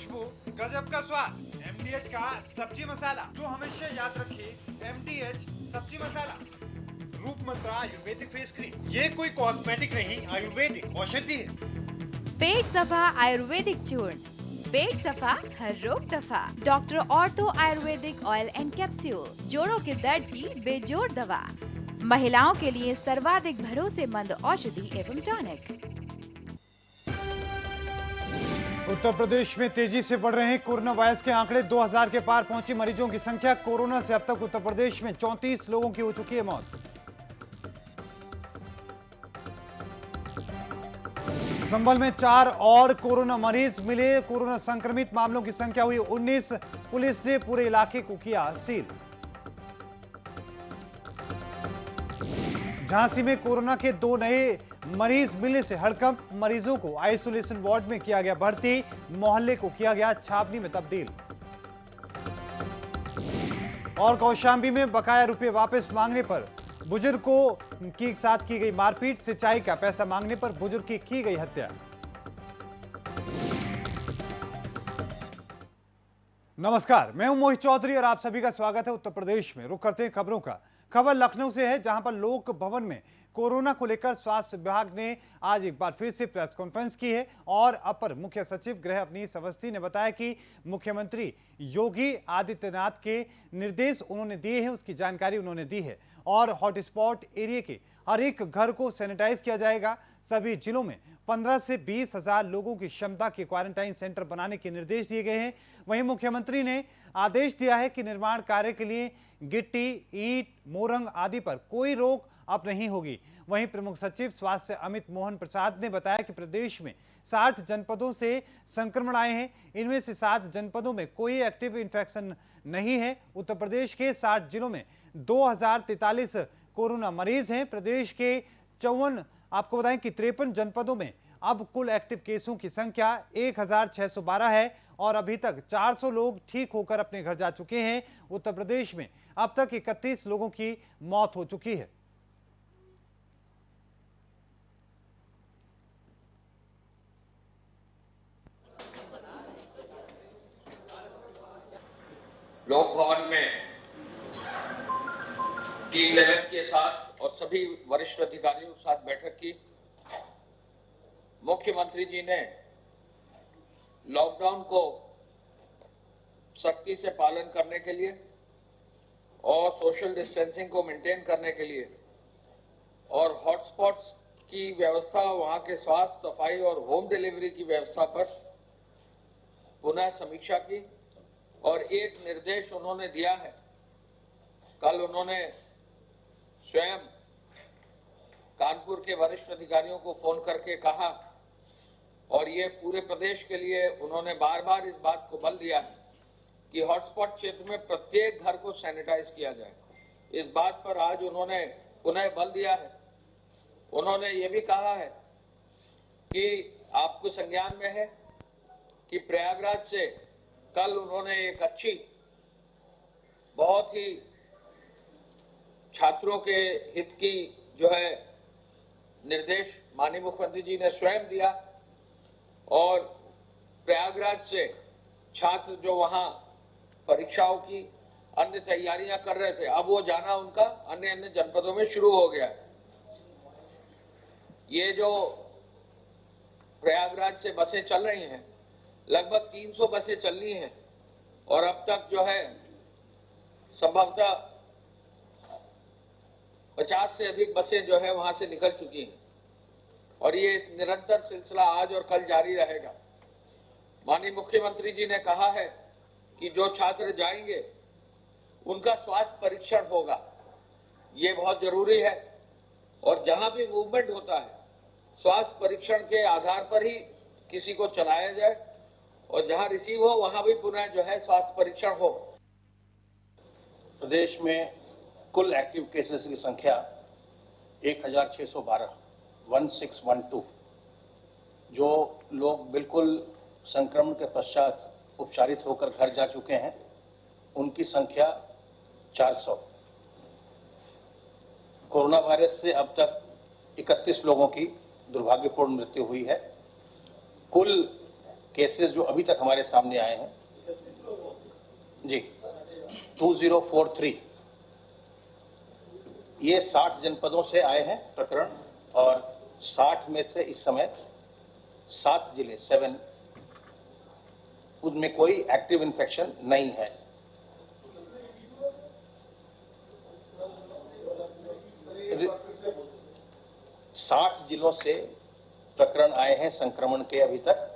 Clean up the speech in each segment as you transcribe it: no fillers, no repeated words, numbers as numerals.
खुशबू, गजब का स्वाद। MDH का सब्जी मसाला, जो हमेशा याद रखिए, MDH सब्जी मसाला। रूप मंत्रा आयुर्वेदिक फेस क्रीम, ये कोई कॉस्मेटिक नहीं, आयुर्वेदिक औषधि है। पेट सफा आयुर्वेदिक चूर्ण, पेट सफा हर रोग दफा। Doctor ortho Ayurvedic oil and capsule, जोड़ों के दर्द की बेजोड़ दवा। महिलाओं के लिए सर्वाधिक भरोसेमंद औषधि एवं टॉनिक। उत्तर प्रदेश में तेजी से बढ़ रहे हैं कोरोना वायरस के आंकड़े। 2000 के पार पहुंची मरीजों की संख्या। कोरोना से अब तक उत्तर प्रदेश में 34 लोगों की हो चुकी है मौत। संभल में 4 और कोरोना मरीज मिले। कोरोना संक्रमित मामलों की संख्या हुई 19। पुलिस ने पूरे इलाके को किया सील। झांसी में कोरोना के 2 नए मरीज मिलने से हड़कंप। मरीजों को आइसोलेशन वार्ड में किया गया भर्ती। मोहल्ले को किया गया छावनी में तब्दील। और कौशाम्बी में बकाया रुपए वापस मांगने पर बुजुर्गों के साथ की गई मारपीट। सिंचाई का पैसा मांगने पर बुजुर्ग की गई हत्या। नमस्कार, मैं हूं मोहित चौधरी और आप सभी का स्वागत है उत्तर प्रदेश में। रुक करते हैं खबरों का। खबर लखनऊ से है, जहां पर लोक भवन में कोरोना को लेकर स्वास्थ्य विभाग ने आज एक बार फिर से प्रेस कॉन्फ्रेंस की है। और अपर मुख्य सचिव गृह अवनीश अवस्थी ने बताया कि मुख्यमंत्री योगी आदित्यनाथ के निर्देश उन्होंने दिए हैं, उसकी जानकारी उन्होंने दी है। और हॉटस्पॉट एरिया के हर एक घर को सैनिटाइज किया जाएगा। सभी जिलों में 15 से 20 हजार लोगों की क्षमता के क्वारंटाइन सेंटर बनाने के निर्देश दिए गए हैं। वहीं मुख्यमंत्री ने आदेश दिया है कि निर्माण कार्य के लिए गिट्टी, ईंट, मोरंग आदि पर कोई रोक अब नहीं होगी। वहीं प्रमुख सचिव स्वास्थ्य अमित मोहन प्रसाद ने बताया कि प्रदेश में 60 जनपदों से संक्रमण आए हैं। इनमें से 7 जनपदों में कोई एक्टिव इन्फेक्शन नहीं है। उत्तर प्रदेश के 60 जिलों में 2043 कोरोना मरीज हैं। प्रदेश के 54 आपको बताएं कि 53 जनपदों में अब कुल एक्टिव केसों की संख्या 1612 है। और अभी तक 400 लोग ठीक होकर अपने घर जा चुके हैं। उत्तर प्रदेश में अब तक 31 लोगों की मौत हो चुकी है। लोक भवन में टीम लेवल के साथ और सभी वरिष्ठ अधिकारियों के साथ बैठक की। मुख्यमंत्री जी ने लॉकडाउन को सख्ती से पालन करने के लिए और सोशल डिस्टेंसिंग को मेंटेन करने के लिए और हॉटस्पॉट्स की व्यवस्था, वहां के स्वास्थ्य, सफाई और होम डिलीवरी की व्यवस्था पर पुनः समीक्षा की। और एक निर्देश उन्होंने दिया है। कल उन्होंने स्वयं कानपुर के वरिष्ठ अधिकारियों को फोन करके कहा, और ये पूरे प्रदेश के लिए उन्होंने बार बार इस बात को बल दिया है कि हॉटस्पॉट क्षेत्र में प्रत्येक घर को सैनिटाइज किया जाए। इस बात पर आज उन्होंने पुनः बल दिया है। उन्होंने ये भी कहा है कि आपको संज्ञान में है कि प्रयागराज से कल उन्होंने एक अच्छी, बहुत ही छात्रों के हित की जो है निर्देश माननीय मुख्यमंत्री जी ने स्वयं दिया। और प्रयागराज से छात्र जो वहां परीक्षाओं की अन्य तैयारियां कर रहे थे, अब वो जाना उनका अन्य जनपदों में शुरू हो गया। ये जो प्रयागराज से बसें चल रही हैं, लगभग 300 बसें चलनी हैं। और अब तक जो है संभवतः 50 से अधिक बसें जो है वहां से निकल चुकी हैं। और ये निरंतर सिलसिला आज और कल जारी रहेगा। माननीय मुख्यमंत्री जी ने कहा है कि जो छात्र जाएंगे उनका स्वास्थ्य परीक्षण होगा, ये बहुत जरूरी है। और जहां भी मूवमेंट होता है, स्वास्थ्य परीक्षण के आधार पर ही किसी को चलाया जाए, और जहां रिसीव हो वहां भी पुनः जो है स्वास्थ्य परीक्षण हो। प्रदेश में कुल एक्टिव केसेस की संख्या 1612 1612। जो लोग बिल्कुल संक्रमण के पश्चात उपचारित होकर घर जा चुके हैं, उनकी संख्या 400। कोरोना वायरस से अब तक 31 लोगों की दुर्भाग्यपूर्ण मृत्यु हुई है। कुल केसेस जो अभी तक हमारे सामने आए हैं जी 2043, ये 60 जनपदों से आए हैं प्रकरण, और 60 में से इस समय 7 जिले 7 उनमें कोई एक्टिव इन्फेक्शन नहीं है। रि- 60 जिलों से प्रकरण आए हैं संक्रमण के अभी तक।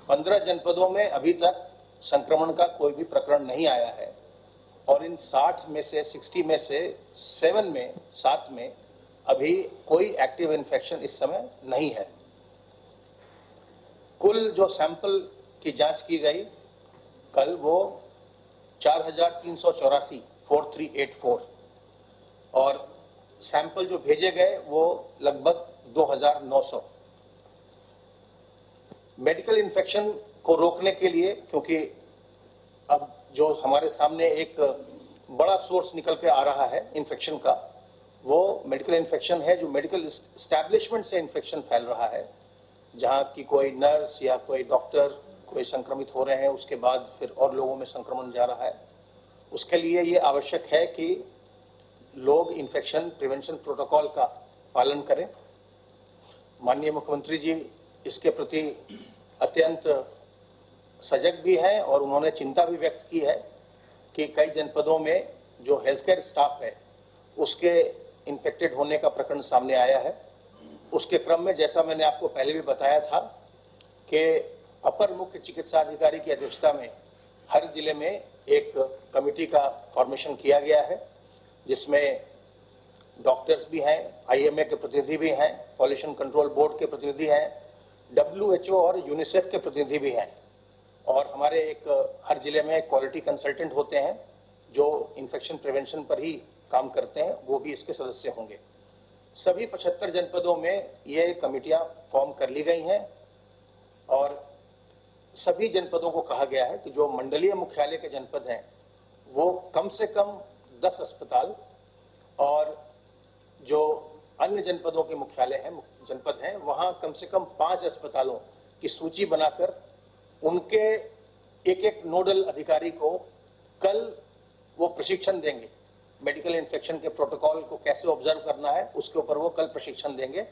15 जनपदों में अभी तक संक्रमण का कोई भी प्रकरण नहीं आया है, और इन 60 में से 60 में से 7 में अभी कोई एक्टिव इन्फेक्शन इस समय नहीं है। कुल जो सैंपल की जांच की गई कल वो 4384 और सैंपल जो भेजे गए वो लगभग 2900। मेडिकल इन्फेक्शन को रोकने के लिए, क्योंकि अब जो हमारे सामने एक बड़ा सोर्स निकल के आ रहा है इन्फेक्शन का, वो मेडिकल इन्फेक्शन है जो मेडिकल एस्टैब्लिशमेंट से इन्फेक्शन फैल रहा है, जहां की कोई नर्स या कोई डॉक्टर कोई संक्रमित हो रहे हैं, उसके बाद फिर और लोगों में संक्रमण जा रहा है। उसके लिए ये आवश्यक है कि लोग इन्फेक्शन प्रिवेंशन प्रोटोकॉल का पालन करें। माननीय मुख्यमंत्री जी इसके प्रति अत्यंत सजग भी हैं, और उन्होंने चिंता भी व्यक्त की है कि कई जनपदों में जो हेल्थ केयर स्टाफ है उसके इन्फेक्टेड होने का प्रकरण सामने आया है। उसके क्रम में, जैसा मैंने आपको पहले भी बताया था, कि अपर मुख्य चिकित्सा अधिकारी की अध्यक्षता में हर जिले में एक कमेटी का फॉर्मेशन किया गया है, जिसमें डॉक्टर्स भी हैं, आईएमए के प्रतिनिधि भी हैं, पॉल्यूशन कंट्रोल बोर्ड के प्रतिनिधि हैं, WHO और यूनिसेफ के प्रतिनिधि भी हैं, और हमारे हर जिले में क्वालिटी कंसल्टेंट होते हैं जो इन्फेक्शन प्रिवेंशन पर ही काम करते हैं, वो भी इसके सदस्य होंगे। सभी 75 जनपदों में ये कमेटियां फॉर्म कर ली गई हैं, और सभी जनपदों को कहा गया है कि जो मंडलीय मुख्यालय के जनपद हैं वो कम से कम 10 अस्पताल, और जो अन्य जनपदों के मुख्यालय हैं जनपद हैं वहां कम से कम 5 अस्पतालों की सूची बनाकर उनके एक नोडल अधिकारी को कल वो प्रशिक्षण देंगे। मेडिकल इन्फेक्शन के प्रोटोकॉल को कैसे ऑब्जर्व करना है उसके ऊपर वो कल प्रशिक्षण देंगे।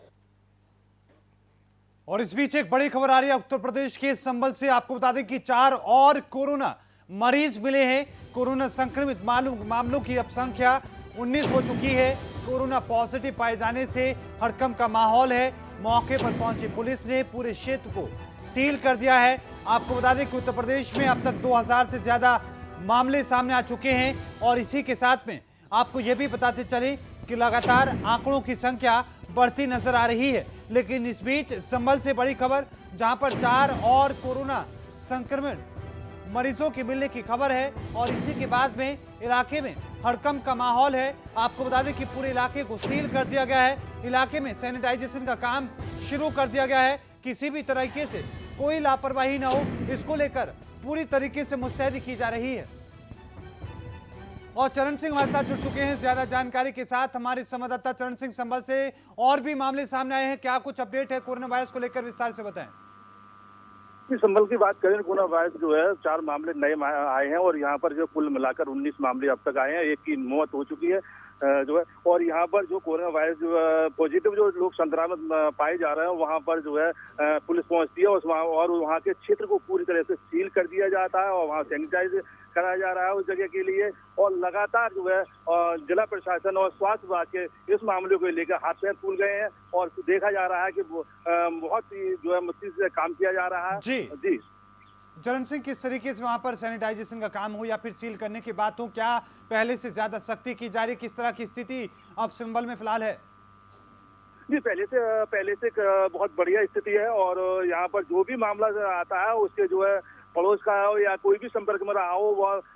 और इस बीच एक बड़ी खबर आ रही है उत्तर प्रदेश के संबल से। आपको बता दें कि 4 और कोरोना मरीज मिले हैं। कोरोना संक्रमित मामलों की अब संख्या 19 हो चुकी है। कोरोना पॉजिटिव पाए जाने से हड़कंप का माहौल है। मौके पर पहुंची पुलिस ने पूरे क्षेत्र को सील कर दिया है। आपको बता दें कि उत्तर प्रदेश में अब तक 2000 से ज्यादा मामले सामने आ चुके हैं, और इसी के साथ में आपको यह भी बताते चले कि लगातार आंकड़ों की संख्या बढ़ती नजर आ रही है। लेकिन इस बीच संभल से बड़ी खबर, जहां पर 4 और कोरोना संक्रमित मरीजों के मिलने की खबर है, और इसी के बाद में इलाके में हड़कंप का माहौल है। आपको बता दें कि पूरे इलाके को सील कर दिया गया है। इलाके में सैनिटाइजेशन का काम शुरू कर दिया गया है। किसी भी तरीके से कोई लापरवाही ना हो, इसको लेकर पूरी तरीके से मुस्तैदी की जा रही है। और चरण सिंह हमारे साथ जुड़ चुके हैं ज्यादा जानकारी के साथ। हमारे संवाददाता चरण सिंह संभल से, और भी मामले सामने आए हैं, क्या कुछ अपडेट है कोरोना वायरस को लेकर, विस्तार से बताएं। संभल की बात करें, कोरोना वायरस जो है 4 मामले नए आए हैं, और यहाँ पर जो कुल मिलाकर 19 मामले अब तक आए हैं। एक की मौत हो चुकी है जो है, और यहाँ पर जो कोरोना वायरस जो पॉजिटिव जो लोग संक्रमित पाए जा रहे हैं वहाँ पर जो है पुलिस पहुँचती है, और वहाँ के क्षेत्र को पूरी तरह से सील कर दिया जाता है, और वहाँ सैनिटाइज कराया जा रहा है उस जगह के लिए। और लगातार जो है जिला प्रशासन और स्वास्थ्य विभाग के इस मामले को लेकर हाथ पैर फूल गए हैं, और देखा जा रहा है कि बहुत ही जो है मुश्किल से काम किया जा रहा है। जी चरण सिंह, किस तरीके से वहां पर सैनिटाइजेशन का काम हो या फिर सील करने की बात हो, क्या पहले से ज्यादा सख्ती की जा रही, किस तरह की स्थिति अब संभल में फिलहाल है? जी, पहले से बहुत बढ़िया स्थिति है, और यहाँ पर जो भी मामला आता है उसके जो है पड़ोस का हो या कोई भी संपर्क में रहा हो,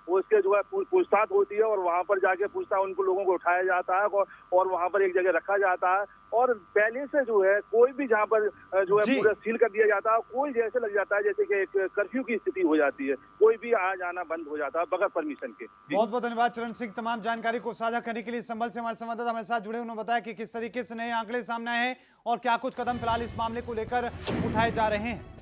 वो उसके जो है पूछताछ होती है और वहां पर जाके पूछता है, उनको लोगों को उठाया जाता है और वहां पर एक जगह रखा जाता है। और पहले से जो है कोई भी जहाँ पर जो है पूरा सील कर दिया जाता है, कोई जैसे लग जाता है जैसे कि एक कर्फ्यू की स्थिति हो जाती है, कोई भी आ जाना बंद हो जाता है बगैर परमिशन के। बहुत बहुत धन्यवाद चरण सिंह, तमाम जानकारी को साझा करने के लिए। संभल से हमारे संवाददाता हमारे साथ जुड़े, उन्होंने बताया कि किस तरीके से नए आंकड़े सामने आए हैं और क्या कुछ कदम फिलहाल इस मामले को लेकर उठाए जा रहे हैं।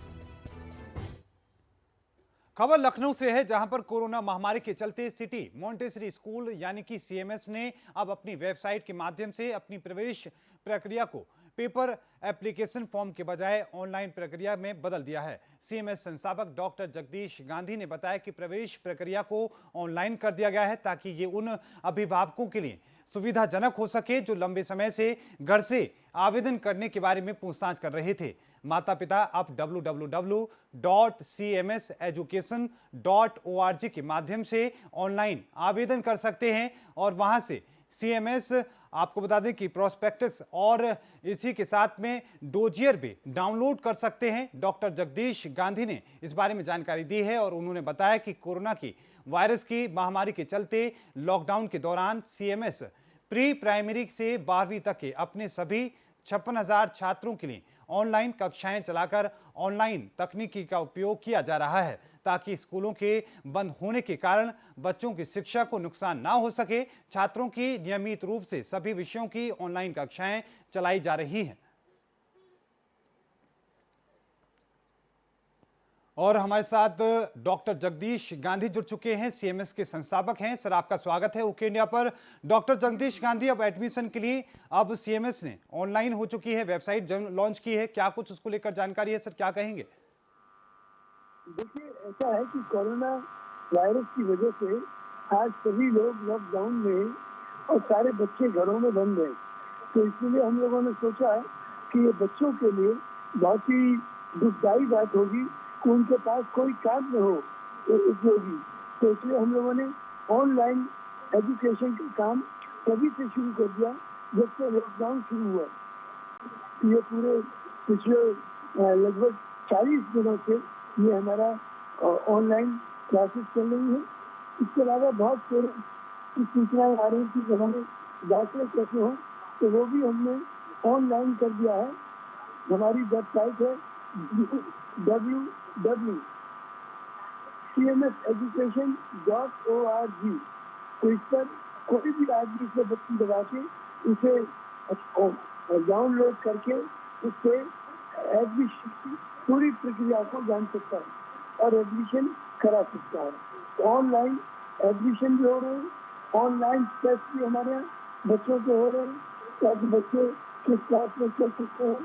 खबर लखनऊ से है, जहां पर कोरोना महामारी के चलते सिटी मॉन्टेसरी स्कूल यानी कि सीएमएस ने अब अपनी वेबसाइट के माध्यम से अपनी प्रवेश प्रक्रिया को पेपर एप्लीकेशन फॉर्म के बजाय ऑनलाइन प्रक्रिया में बदल दिया है। सीएमएस संस्थापक डॉक्टर जगदीश गांधी ने बताया कि प्रवेश प्रक्रिया को ऑनलाइन कर दिया गया है ताकि ये उन अभिभावकों के लिए सुविधाजनक हो सके जो लंबे समय से घर से आवेदन करने के बारे में पूछताछ कर रहे थे। माता पिता अब www.cmseducation.org के माध्यम से ऑनलाइन आवेदन कर सकते हैं और वहां से सीएमएस, आपको बता दें कि प्रोस्पेक्टस और इसी के साथ में डोजियर भी डाउनलोड कर सकते हैं। डॉक्टर जगदीश गांधी ने इस बारे में जानकारी दी है और उन्होंने बताया कि कोरोना की वायरस की महामारी के चलते लॉकडाउन के दौरान सीएमएस प्री प्राइमरी से 12वीं तक के अपने सभी 56,000 छात्रों के लिए ऑनलाइन कक्षाएं चलाकर ऑनलाइन तकनीकी का उपयोग किया जा रहा है ताकि स्कूलों के बंद होने के कारण बच्चों की शिक्षा को नुकसान ना हो सके। छात्रों की नियमित रूप से सभी विषयों की ऑनलाइन कक्षाएं चलाई जा रही हैं। और हमारे साथ डॉक्टर जगदीश गांधी जुड़ चुके हैं, सीएमएस के संस्थापक हैं। सर, आपका स्वागत है ओके इंडिया पर। डॉक्टर जगदीश गांधी, अब एडमिशन के लिए अब सीएमएस ने ऑनलाइन हो चुकी है, वेबसाइट लॉन्च की है, क्या कुछ उसको लेकर जानकारी है सर, क्या कहेंगे? देखिए, ऐसा है कि कोरोना वायरस की वजह से आज सभी लोग लॉकडाउन में और सारे बच्चे घरों में बंद हैं, तो इसलिए हम लोगों ने सोचा कि ये बच्चों के लिए बहुत ही दुखदायी बात होगी कि उनके पास कोई काम न हो उपयोगी, तो इसलिए हम लोगों ने ऑनलाइन एजुकेशन का काम तभी से शुरू कर दिया जब से लॉकडाउन शुरू हुआ। ये पूरे पिछले लगभग 40 दिनों से ये हमारा ऑनलाइन क्लासेस चल रही है। इसके अलावा बहुत सारी सूचनाएं आ रही थी जब हमें दाखिले कैसे हो, तो वो भी हमने ऑनलाइन कर दिया है। हमारी वेबसाइट है www.cmseducation.org, तो इस पर कोई भी आदमी से बटन दबा के उसे डाउनलोड करके उससे एडमिशन की पूरी प्रक्रिया को जान सकता है और एडमिशन करा सकता है। ऑनलाइन एडमिशन भी हो रहे हैं, ऑनलाइन टेस्ट भी हमारे यहाँ बच्चों के हो रहे हैं ताकि बच्चे किस क्लास में चल सकते हैं,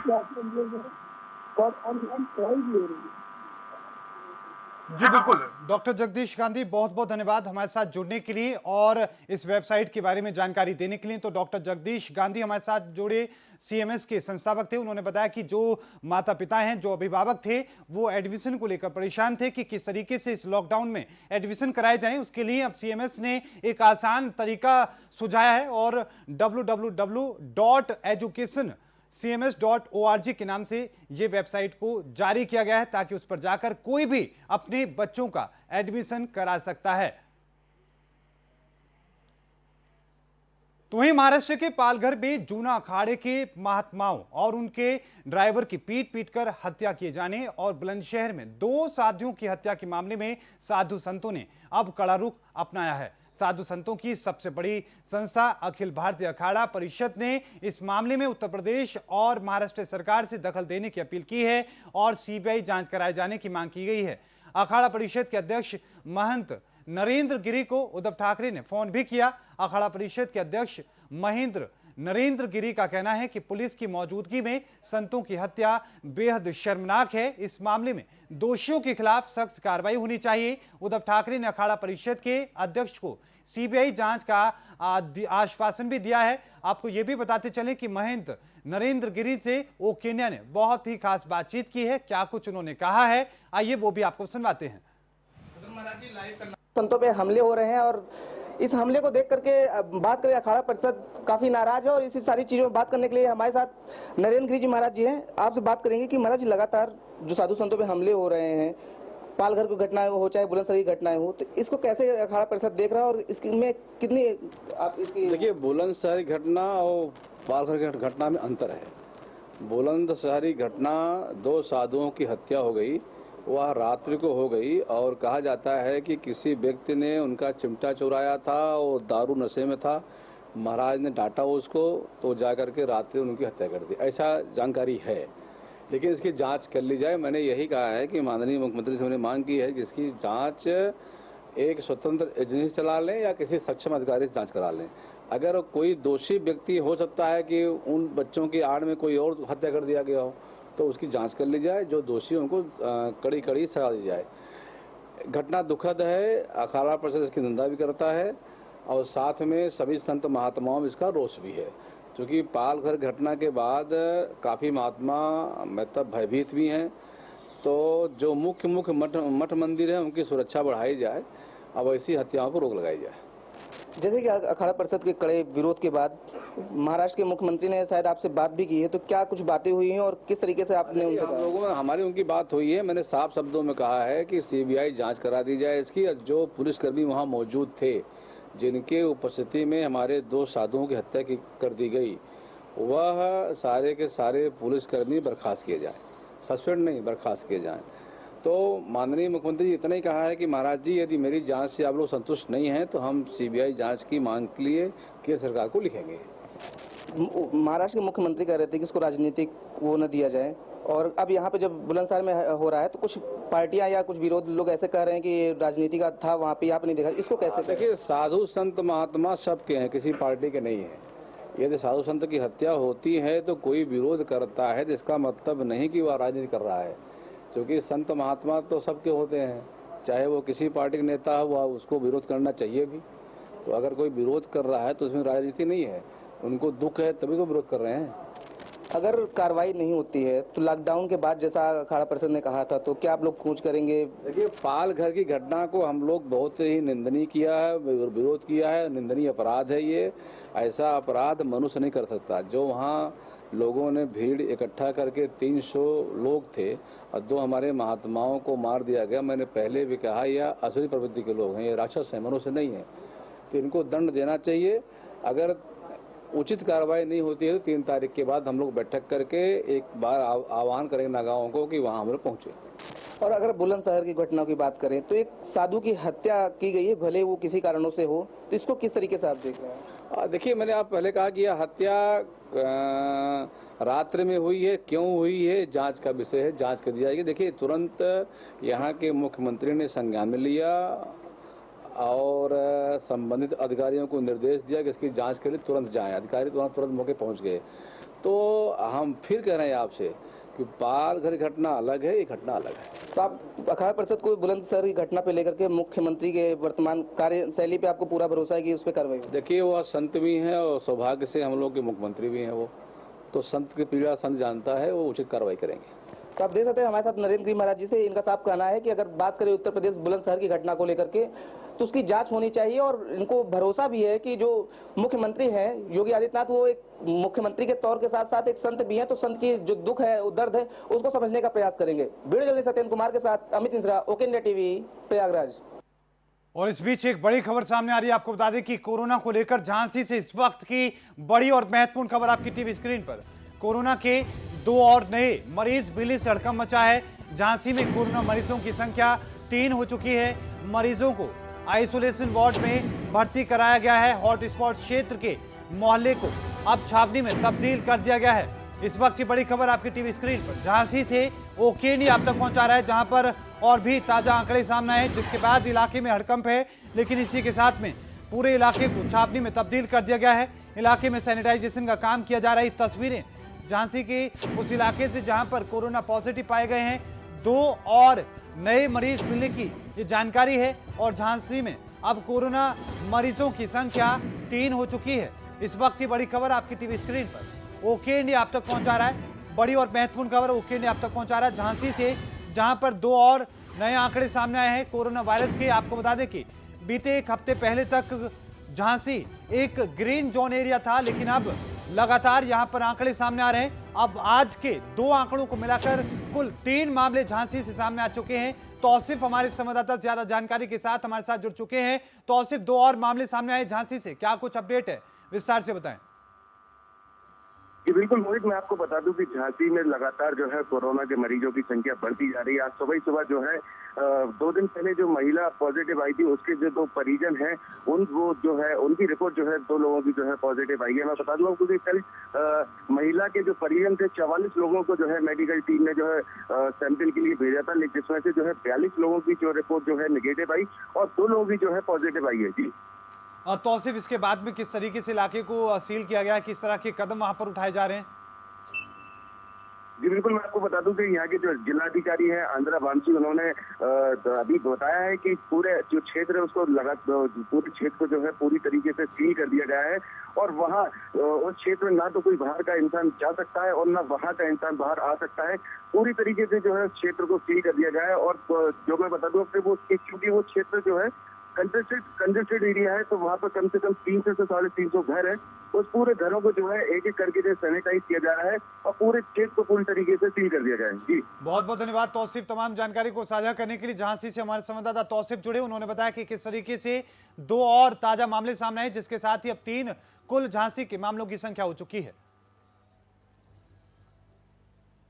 क्लास में ले रहे हैं और ऑनलाइन पढ़ाई भी हो रही है। जी बिल्कुल, डॉक्टर जगदीश गांधी, बहुत बहुत धन्यवाद हमारे साथ जुड़ने के लिए और इस वेबसाइट के बारे में जानकारी देने के लिए। तो डॉक्टर जगदीश गांधी हमारे साथ जुड़े, सीएमएस के संस्थापक थे। उन्होंने बताया कि जो माता पिता हैं, जो अभिभावक थे, वो एडमिशन को लेकर परेशान थे कि किस तरीके से इस लॉकडाउन में एडमिशन कराए जाएं। उसके लिए अब सीएमएस ने एक आसान तरीका सुझाया है और www.education.cms.org के नाम से ये वेबसाइट को जारी किया गया है ताकि उस पर जाकर कोई भी अपने बच्चों का एडमिशन करा सकता है। तो वहीं महाराष्ट्र के पालघर में जूना अखाड़े के महात्माओं और उनके ड्राइवर की पीट कर हत्या किए जाने और बुलंदशहर में 2 साधुओं की हत्या के मामले में साधु संतों ने अब कड़ा रुख अपनाया है। साधु संतों की सबसे बड़ी संस्था अखिल भारतीय अखाड़ा परिषद ने इस मामले में उत्तर प्रदेश और महाराष्ट्र सरकार से दखल देने की अपील की है और सीबीआई जांच कराए जाने की मांग की गई है। अखाड़ा परिषद के अध्यक्ष महंत नरेंद्र गिरी को उद्धव ठाकरे ने फोन भी किया। अखाड़ा परिषद के अध्यक्ष महेंद्र नरेंद्र गिरी का कहना है कि पुलिस की मौजूदगी में संतों की हत्या बेहद शर्मनाक है। इस मामले में दोषियों के खिलाफ सख्त कार्रवाई होनी चाहिए। उद्धव ठाकरे ने अखाड़ा परिषद के अध्यक्ष को सीबीआई जांच का आश्वासन भी दिया है। आपको यह भी बताते चलें कि महेंद्र नरेंद्र गिरी से ओके इंडिया ने बहुत ही खास बातचीत की है। क्या कुछ उन्होंने कहा है, आइए वो भी आपको सुनवाते हैं। संतों पे हमले हो रहे हैं और इस हमले को देख करके बात करें, अखाड़ा परिषद काफी नाराज है और इसी सारी चीजों में बात करने के लिए हमारे साथ नरेंद्र गिरी जी महाराज जी हैं। आपसे बात करेंगे कि महाराज जी लगातार जो साधु संतों पे हमले हो रहे हैं, पालघर की घटनाएं हो चाहे बुलंदशहर की घटनाएं हो, तो इसको कैसे अखाड़ा परिषद देख रहा है और इसमें कितनी आप इसकी देखिए, बुलंदशहर की घटना और पालघर की घटना में अंतर है। बुलंदशहर की घटना 2 साधुओं की हत्या हो गई, वह रात्रि को हो गई और कहा जाता है कि किसी व्यक्ति ने उनका चिमटा चुराया था और दारू नशे में था, महाराज ने डांटा उसको तो जाकर के रात्रि उनकी हत्या कर दी, ऐसा जानकारी है। लेकिन इसकी जांच कर ली जाए। मैंने यही कहा है कि माननीय मुख्यमंत्री से मैंने मांग की है कि इसकी जांच एक स्वतंत्र एजेंसी चला लें या किसी सक्षम अधिकारी से जांच करा लें। अगर कोई दोषी व्यक्ति हो सकता है कि उन बच्चों की आड़ में कोई और हत्या कर दिया गया हो तो उसकी जांच कर ली जाए, जो दोषी उनको कड़ी कड़ी सजा दी जाए। घटना दुखद है, अखाड़ा परिषद इसकी निंदा भी करता है और साथ में सभी संत महात्माओं में इसका रोष भी है, क्योंकि पालघर घटना के बाद काफ़ी महात्मा मतलब भयभीत भी हैं। तो जो मुख्य मठ मंदिर है उनकी सुरक्षा बढ़ाई जाए, अब ऐसी हत्याओं को रोक लगाई जाए। जैसे कि अखाड़ा परिषद के कड़े विरोध के बाद महाराष्ट्र के मुख्यमंत्री ने शायद आपसे बात भी की है, तो क्या कुछ बातें हुई हैं और किस तरीके से आपने उनसे हम लोगों में हमारी उनकी बात हुई है। मैंने साफ शब्दों में कहा है कि सीबीआई जांच करा दी जाए इसकी। जो पुलिसकर्मी वहाँ मौजूद थे जिनके उपस्थिति में हमारे 2 साधुओं की हत्या कर दी गई, वह सारे के सारे पुलिसकर्मी बर्खास्त किए जाएं, सस्पेंड नहीं बर्खास्त किए जाएं। तो माननीय मुख्यमंत्री जी इतना ही कहा है कि महाराज जी यदि मेरी जांच से आप लोग संतुष्ट नहीं हैं तो हम सीबीआई जांच की मांग के लिए केंद्र सरकार को लिखेंगे। महाराष्ट्र के मुख्यमंत्री कह रहे थे कि इसको राजनीतिक वो न दिया जाए, और अब यहाँ पे जब बुलंदशहर में हो रहा है तो कुछ पार्टियां या कुछ विरोध लोग ऐसे कह रहे हैं कि राजनीति का था वहाँ पे, यहाँ पे नहीं देखा, इसको कैसे? देखिए, साधु संत महात्मा सबके हैं, किसी पार्टी के नहीं है। यदि साधु संत की हत्या होती है तो कोई विरोध करता है तो इसका मतलब नहीं कि वह राजनीति कर रहा है, क्योंकि संत महात्मा तो सबके होते हैं, चाहे वो किसी पार्टी का नेता हो, वह उसको विरोध करना चाहिए भी। तो अगर कोई विरोध कर रहा है तो उसमें राजनीति नहीं है, उनको दुख है तभी तो विरोध कर रहे हैं। अगर कार्रवाई नहीं होती है तो लॉकडाउन के बाद जैसा अखाड़ा परिषद ने कहा था, तो क्या आप लोग कूच करेंगे? देखिए, पालघर की घटना को हम लोग बहुत ही निंदनीय किया है, विरोध किया है। निंदनीय अपराध है ये, ऐसा अपराध मनुष्य नहीं कर सकता। जो वहाँ लोगों ने भीड़ इकट्ठा करके 300 लोग थे और 2 हमारे महात्माओं को मार दिया गया। मैंने पहले भी कहा यह असुरी प्रवृत्ति के लोग हैं, ये राक्षस हैं, मनुष्य नहीं है, तो इनको दंड देना चाहिए। अगर उचित कार्रवाई नहीं होती है तो 3 तारीख के बाद हम लोग बैठक करके एक बार आह्वान करेंगे नागाओं को कि वहाँ हम लोग पहुँचे। और अगर बुलंदशहर की घटना की बात करें तो एक साधु की हत्या की गई है, भले वो किसी कारणों से हो, तो इसको किस तरीके से आप देख रहे हैं? देखिए, मैंने आप पहले कहा कि यह हत्या रात्रि में हुई है, क्यों हुई है, जांच का विषय है, जांच कर दी जाएगी। देखिए, तुरंत यहाँ के मुख्यमंत्री ने संज्ञान में लिया और संबंधित अधिकारियों को निर्देश दिया कि इसकी जांच के लिए तुरंत जाएं। अधिकारी तुरंत मौके पहुंच गए। तो हम फिर कह रहे हैं आपसे कि पालघर की घटना अलग है, ये घटना अलग है। तो आप अखाड़ा परिषद को बुलंदशहर की घटना पे लेकर के मुख्यमंत्री के वर्तमान कार्यशैली पे आपको पूरा भरोसा है कि उस पर कार्रवाई होगी? देखिए, वो संत भी हैं और सौभाग्य से हम लोग के मुख्यमंत्री भी हैं। वो तो संत की पीड़ा संत जानता है, वो उचित कार्रवाई करेंगे। तो आप देख सकते हैं हमारे साथ नरेंद्र गिरी महाराज जी से, इनका साफ कहना है कि अगर बात करें उत्तर प्रदेश बुलंदशहर की घटना को लेकर के तो उसकी जांच होनी चाहिए, और इनको भरोसा भी है कि जो मुख्यमंत्री हैं योगी आदित्यनाथ, वो एक मुख्यमंत्री के तौर के साथ साथ एक संत भी हैं, तो संत की जो दुख है, वो दर्द है, उसको समझने का प्रयास करेंगे। वीडियो जर्नलिस्ट सत्येंद्र कुमार के साथ Amit Mishra, okay India TV, Prayagraj. और इस बीच एक बड़ी खबर सामने आ रही है। आपको बता दें कि कोरोना को लेकर झांसी से इस वक्त की बड़ी और महत्वपूर्ण खबर आपकी टीवी स्क्रीन पर। कोरोना के 2 और नए मरीज मिले से हड़कंप मचा है। झांसी में कोरोना मरीजों की संख्या 3 हो चुकी है। मरीजों को आइसोलेशन वार्ड में भर्ती कराया गया है। हॉटस्पॉट क्षेत्र के मोहल्ले को अब छावनी में तब्दील कर दिया गया है। इस वक्त की बड़ी खबर आपकी टीवी स्क्रीन पर। झांसी से ओके इंडिया आप तक पहुंचा रहा है, जहां पर और भी ताजा आंकड़े सामने आए, जिसके बाद इलाके में हड़कंप है। लेकिन इसी के साथ में पूरे इलाके को छावनी में तब्दील कर दिया गया है। इलाके में सैनिटाइजेशन का काम किया जा रहा है। तस्वीरें झांसी के उस इलाके से जहां पर कोरोना पॉजिटिव पाए गए हैं। 2 और नए मरीज मिलने की ये जानकारी है और झांसी में अब कोरोना मरीजों की संख्या 3 हो चुकी है। इस वक्त की बड़ी खबर आपकी टीवी स्क्रीन पर ओके इंडिया आप तक पहुंचा रहा है। बड़ी और महत्वपूर्ण खबर ओके इंडिया आप तक पहुंचा रहा है झांसी से, जहां पर 2 और नए आंकड़े सामने आए हैं कोरोना वायरस के। आपको बता दें कि बीते 1 हफ्ते पहले तक झांसी एक ग्रीन जोन एरिया था, लेकिन अब लगातार यहां पर आंकड़े सामने आ रहे हैं। अब आज के 2 आंकड़ों को मिलाकर कुल 3 मामले झांसी से सामने आ चुके हैं। तौसीफ हमारे संवाददाता ज्यादा जानकारी के साथ हमारे साथ जुड़ चुके हैं। तौसीफ, 2 और मामले सामने आए झांसी से, क्या कुछ अपडेट है, विस्तार से बताएं। जी बिल्कुल मोहित, मैं आपको बता दूं कि झांसी में लगातार जो है कोरोना के मरीजों की संख्या बढ़ती जा रही है। आज सुबह जो है 2 दिन पहले जो महिला पॉजिटिव आई थी उसके जो 2 परिजन हैं वो जो है उनकी रिपोर्ट जो है 2 लोगों की जो है पॉजिटिव आई है। मैं बता दूं आपको कि कल महिला के जो परिजन थे 44 लोगों को जो है मेडिकल टीम ने जो है सैंपल के लिए भेजा था, लेकिन जिसमें से जो है 42 लोगों की जो रिपोर्ट जो है निगेटिव आई और 2 लोगों की जो है पॉजिटिव आई है। जी तौसीफ, इसके बाद में किस तरीके से इलाके को सील किया गया है, किस तरह के कदम वहां पर उठाए जा रहे हैं? जी बिल्कुल, मैं आपको बता दूं कि यहाँ के जो जिलाधिकारी हैं आंध्रा वामसी, उन्होंने अभी बताया है कि पूरे जो क्षेत्र है उसको पूरे क्षेत्र को जो है पूरी तरीके से सील कर दिया गया है और वहाँ उस क्षेत्र में ना तो कोई बाहर का इंसान जा सकता है और ना वहाँ का इंसान बाहर आ सकता है। पूरी तरीके से जो है क्षेत्र को सील कर दिया गया है और जो मैं बता दूं आपको, क्योंकि वो क्षेत्र जो है कंजेस्टेड एरिया है, तो वहाँ पर कम से कम 300 से 350 घर है। उस पूरे घरों को जो है एक एक करके जो सैनिटाइज किया जा रहा है और पूरे क्षेत्र को पूरी तरीके से सील कर दिया गया है। जी बहुत बहुत धन्यवाद तौसीफ, तमाम जानकारी को साझा करने के लिए। झांसी से हमारे संवाददाता तौसीफ जुड़े, उन्होंने बताया कि किस तरीके से 2 और ताजा मामले सामने आए, जिसके साथ ही अब 3 कुल झांसी के मामलों की संख्या हो चुकी है।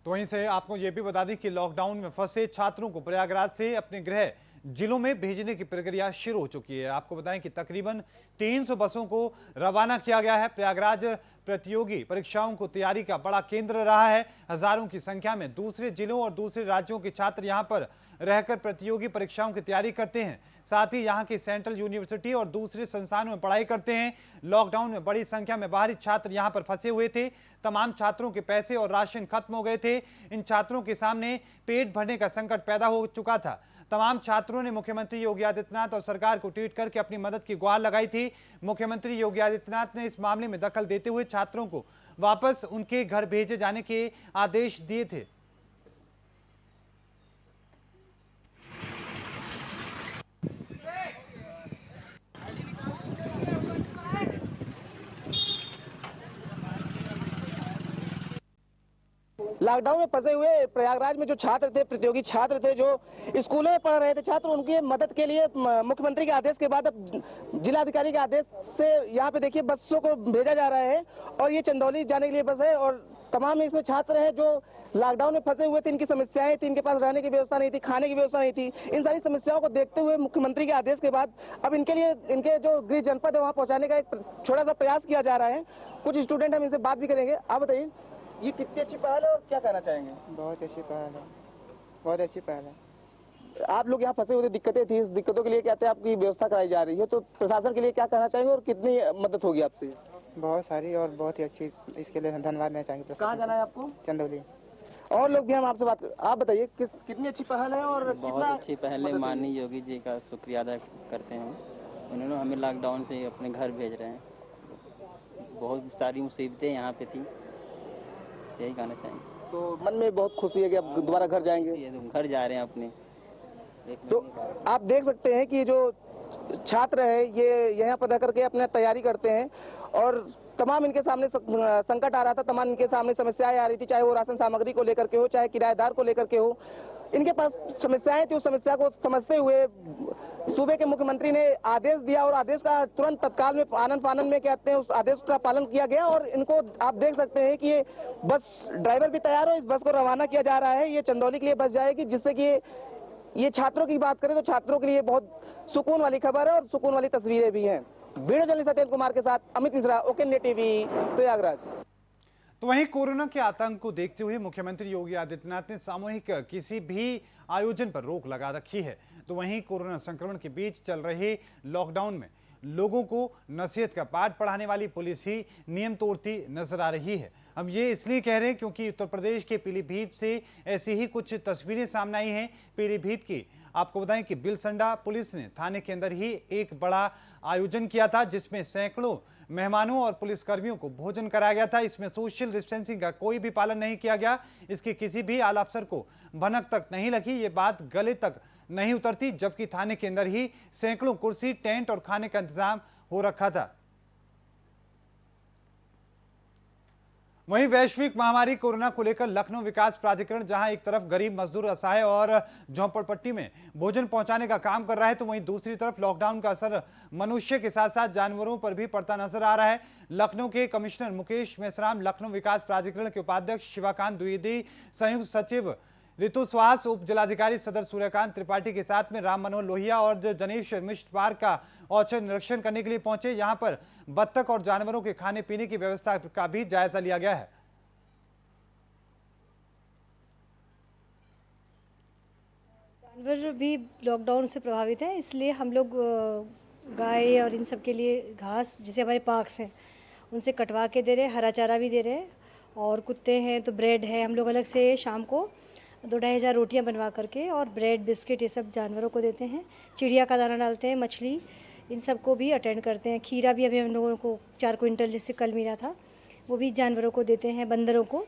तो वहीं से आपको यह भी बता दें कि लॉकडाउन में फंसे छात्रों को प्रयागराज से अपने गृह जिलों में भेजने की प्रक्रिया शुरू हो चुकी है। आपको बताएं कि तकरीबन 300 बसों को रवाना किया गया है। प्रयागराज प्रतियोगी परीक्षाओं को तैयारी का बड़ा केंद्र रहा है। हजारों की संख्या में दूसरे जिलों और दूसरे राज्यों के छात्र यहां पर रहकर प्रतियोगी परीक्षाओं की तैयारी करते हैं। साथ ही यहां की सेंट्रल यूनिवर्सिटी और दूसरे संस्थानों में पढ़ाई करते हैं। लॉकडाउन में बड़ी संख्या में बाहरी छात्र यहां पर फंसे हुए थे। तमाम छात्रों के पैसे और राशन खत्म हो गए थे। इन छात्रों के सामने पेट भरने का संकट पैदा हो चुका था। तमाम छात्रों ने मुख्यमंत्री योगी आदित्यनाथ और सरकार को ट्वीट करके अपनी मदद की गुहार लगाई थी। मुख्यमंत्री योगी आदित्यनाथ ने इस मामले में दखल देते हुए छात्रों को वापस उनके घर भेजे जाने के आदेश दिए थे। लॉकडाउन में फंसे हुए प्रयागराज में जो छात्र थे, प्रतियोगी छात्र थे, जो स्कूलों में पढ़ रहे थे छात्र, उनकी मदद के लिए मुख्यमंत्री के आदेश के बाद अब जिलाधिकारी के आदेश से यहाँ पे देखिए बसों को भेजा जा रहा है और ये चंदौली जाने के लिए बस है और तमाम इसमें छात्र हैं जो लॉकडाउन में फंसे हुए थे। इनकी समस्याएं थी, इनके पास रहने की व्यवस्था नहीं थी, खाने की व्यवस्था नहीं थी। इन सारी समस्याओं को देखते हुए मुख्यमंत्री के आदेश के बाद अब इनके लिए इनके जो गृह जनपद है वहाँ पहुँचाने का एक छोटा सा प्रयास किया जा रहा है। कुछ स्टूडेंट हम इनसे बात भी करेंगे। आप बताइए, ये कितनी अच्छी पहल है और क्या कहना चाहेंगे? बहुत अच्छी पहल है, बहुत अच्छी पहल है। आप लोग यहाँ फंसे हुए दिक्कतें थी, इस दिक्कतों के लिए कहते हैं आपकी व्यवस्था कराई जा रही है, तो प्रशासन के लिए क्या कहना चाहेंगे और कितनी मदद होगी आपसे? बहुत सारी और बहुत ही अच्छी, इसके लिए धन्यवाद देना चाहेंगे। कहाँ जाना है आपको? चंदौली। और लोग भी हम आपसे बात आप बताइए कितनी अच्छी पहल है और बहुत अच्छी पहल है। माननीय योगी जी का शुक्रिया अदा करते हैं। उन्होंने हमें लॉकडाउन से अपने घर भेज रहे हैं। बहुत सारी मुसीबतें यहाँ पे थी, यही कहना चाहेंगे। तो मन में बहुत खुशी है कि अब दोबारा घर जाएंगे? घर जा रहे हैं अपने। तो आप देख सकते हैं कि जो छात्र है ये यहाँ पर रह करके अपने तैयारी करते हैं और तमाम इनके सामने संकट आ रहा था, तमाम इनके सामने समस्याएं आ रही थी, चाहे वो राशन सामग्री को लेकर के हो, चाहे किराएदार को लेकर के हो। इनके पास समस्याएं थी। उस समस्या को समझते हुए सूबे के मुख्यमंत्री ने आदेश दिया और आदेश का तुरंत तत्काल में आनन फानन में कहते हैं उस आदेश का पालन किया गया और इनको आप देख सकते हैं कि ये बस ड्राइवर भी तैयार हो, इस बस को रवाना किया जा रहा है। ये चंदौली के लिए बस जाएगी, जिससे कि ये छात्रों की बात करें तो छात्रों के लिए बहुत सुकून वाली खबर है और सुकून वाली तस्वीरें भी हैं। वीडियो जर्नलिस्ट सत्येंद्र कुमार के साथ Amit Mishra, okay India TV, Prayagraj. तो वहीं कोरोना के आतंक को देखते हुए मुख्यमंत्री योगी आदित्यनाथ ने सामूहिक किसी भी आयोजन पर रोक लगा रखी है। तो वहीं कोरोना संक्रमण के बीच चल रहे लॉकडाउन में लोगों को नसीहत का पाठ पढ़ाने वाली पुलिस ही नियम तोड़ती नजर आ रही है। हम ये इसलिए कह रहे हैं क्योंकि उत्तर प्रदेश के पीलीभीत से ऐसी ही कुछ तस्वीरें सामने आई हैं। पीलीभीत की आपको बताएं कि बिलसंडा पुलिस ने थाने के अंदर ही एक बड़ा आयोजन किया था, जिसमें सैकड़ों मेहमानों और पुलिसकर्मियों को भोजन कराया गया था। इसमें सोशल डिस्टेंसिंग का कोई भी पालन नहीं किया गया। इसके किसी भी आला अफसर को भनक तक नहीं लगी, ये बात गले तक नहीं उतरती, जबकि थाने के अंदर ही सैकड़ों कुर्सी, टेंट और खाने का इंतजाम हो रखा था। वहीं वैश्विक महामारी कोरोना को लेकर लखनऊ विकास प्राधिकरण जहां एक तरफ गरीब मजदूर असहाय और झोंपड़पट्टी में भोजन पहुंचाने का काम कर रहा है, तो वहीं दूसरी तरफ लॉकडाउन का असर मनुष्य के साथ साथ जानवरों पर भी पड़ता नजर आ रहा है। लखनऊ के कमिश्नर मुकेश मेश्राम, लखनऊ विकास प्राधिकरण के उपाध्यक्ष शिवाकांत द्विवेदी, संयुक्त सचिव ऋतु सुहास, उप जिलाधिकारी सदर सूर्यकांत त्रिपाठी के साथ में राम मनोहर लोहिया और जनीश मिश्र पार्क का औचक निरीक्षण करने के लिए पहुंचे। यहां पर बत्तख और जानवरों के खाने पीने की व्यवस्था का भी जायजा लिया गया है। जानवर भी लॉकडाउन से प्रभावित है, इसलिए हम लोग गाय और इन सब के लिए घास, जैसे हमारे पार्क्स हैं, उनसे कटवा के दे रहे हैं, हरा चारा भी दे रहे हैं, और कुत्ते हैं तो ब्रेड है। हम लोग अलग से शाम को 2-2.5 हज़ार रोटियां बनवा करके और ब्रेड बिस्किट ये सब जानवरों को देते हैं। चिड़िया का दाना डालते हैं, मछली, इन सब को भी अटेंड करते हैं। खीरा भी अभी हम लोगों को 4 क्विंटल जैसे कल मिला था, वो भी जानवरों को देते हैं, बंदरों को।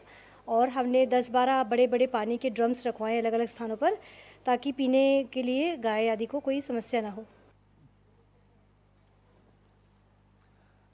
और हमने 10-12 बड़े बड़े पानी के ड्रम्स रखवाए अलग अलग स्थानों पर, ताकि पीने के लिए गाय आदि को कोई समस्या ना हो।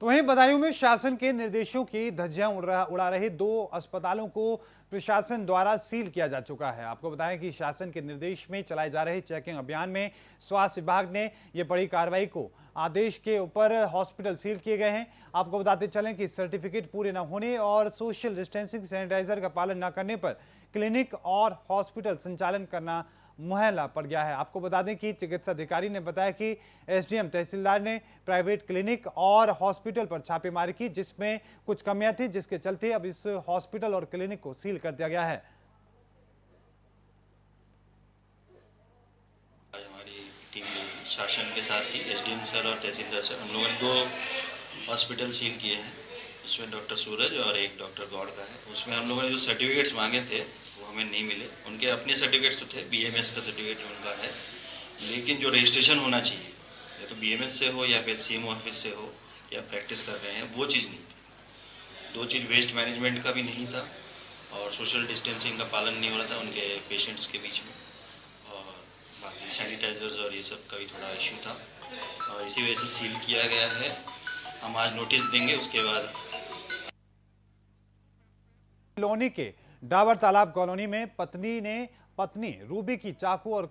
तो वहीं बदायूं में शासन के निर्देशों की धज्जियां उड़ा रहे 2 अस्पतालों को प्रशासन द्वारा सील किया जा चुका है। आपको बताएं कि शासन के निर्देश में चलाए जा रहे चेकिंग अभियान में स्वास्थ्य विभाग ने ये बड़ी कार्रवाई को आदेश के ऊपर हॉस्पिटल सील किए गए हैं। आपको बताते चलें कि सर्टिफिकेट पूरे न होने और सोशल डिस्टेंसिंग, सैनिटाइजर का पालन न करने पर क्लिनिक और हॉस्पिटल संचालन करना मुहैया पड़ गया है। आपको बता दें कि चिकित्सा अधिकारी ने बताया कि एसडीएम तहसीलदार ने प्राइवेट क्लिनिक और हॉस्पिटल पर छापेमारी की, जिसमें कुछ कमियां थी, जिसके चलते अब इस हॉस्पिटल और क्लिनिक को सील कर दिया गया है। आज हमारी टीम शासन के साथ थी, एसडीएम सर और तहसीलदार सर, हम लोगों ने 2 हॉस्पिटल सील किए हैं, जिसमें डॉक्टर सूरज और एक डॉक्टर गौड़ का है। उसमें हम लोगों ने जो सर्टिफिकेट्स मांगे थे वो हमें नहीं मिले। उनके अपने सर्टिफिकेट्स तो थे, बीएमएस का सर्टिफिकेट जो उनका है, लेकिन जो रजिस्ट्रेशन होना चाहिए, या तो बीएमएस से हो या फिर सीएमओ ऑफिस से हो या प्रैक्टिस कर रहे हैं, वो चीज़ नहीं थी। 2 चीज़ वेस्ट मैनेजमेंट का भी नहीं था और सोशल डिस्टेंसिंग का पालन नहीं हो रहा था उनके पेशेंट्स के बीच में, और बाकी सैनिटाइजर्स और ये सब का भी थोड़ा इशू था, और इसी वजह से सील किया गया है। हम आज नोटिस देंगे, उसके बाद। लोनी के डाबर तालाब कॉलोनी में पत्नी रूबी की चाकू और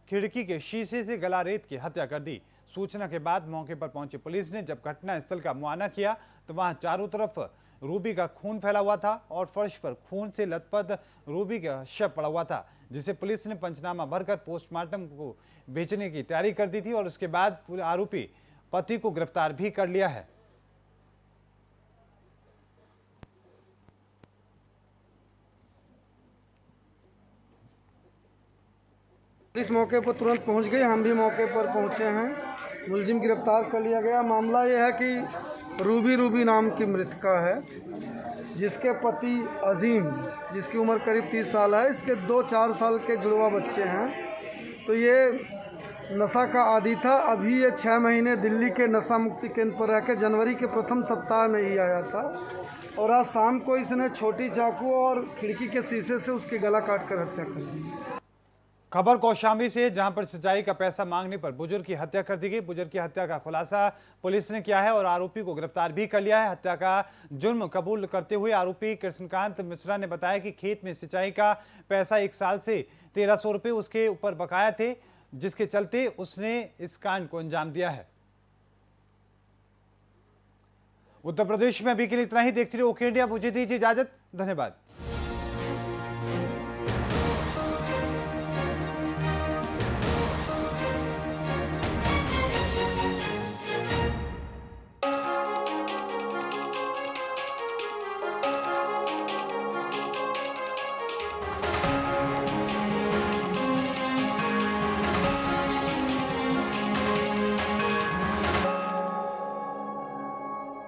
खिड़की के शीशे से गला रेत की हत्या कर दी। सूचना के बाद मौके पर पहुंची पुलिस ने जब घटना स्थल का मुआयना किया तो वहां चारों तरफ रूबी का खून फैला हुआ था और फर्श पर खून से लथपथ रूबी का शव पड़ा हुआ था, जिसे पुलिस ने पंचनामा भरकर पोस्टमार्टम को भेजने की तैयारी कर दी थी और उसके बाद आरोपी पति को गिरफ्तार भी कर लिया है। पुलिस मौके पर तुरंत पहुंच गई, हम भी मौके पर पहुंचे हैं। मुलजिम गिरफ्तार कर लिया गया। मामला यह है कि रूबी नाम की मृतका है, जिसके पति अजीम, जिसकी उम्र करीब 30 साल है, इसके 2-4 साल के जुड़वा बच्चे हैं। तो ये नशा का आदी था। अभी ये 6 महीने दिल्ली के नशा मुक्ति केंद्र पर रहकर जनवरी के प्रथम सप्ताह में ही आया था, और आज शाम को इसने छोटी चाकू और खिड़की के शीशे से उसके गला काट कर हत्या कर दी। खबर कौशाम्बी से, जहां पर सिंचाई का पैसा मांगने पर बुजुर्ग की हत्या कर दी गई। बुजुर्ग की हत्या का खुलासा पुलिस ने किया है और आरोपी को गिरफ्तार भी कर लिया है। हत्या का जुर्म कबूल करते हुए आरोपी कृष्णकांत मिश्रा ने बताया कि खेत में सिंचाई का पैसा 1 साल से 1300 रुपये उसके ऊपर बकाया थे, जिसके चलते उसने इस कांड को अंजाम दिया है। उत्तर प्रदेश में अभी के लिए इतना ही। देखते रहिए ओके इंडिया। मुझे दीजिए इजाजत। धन्यवाद।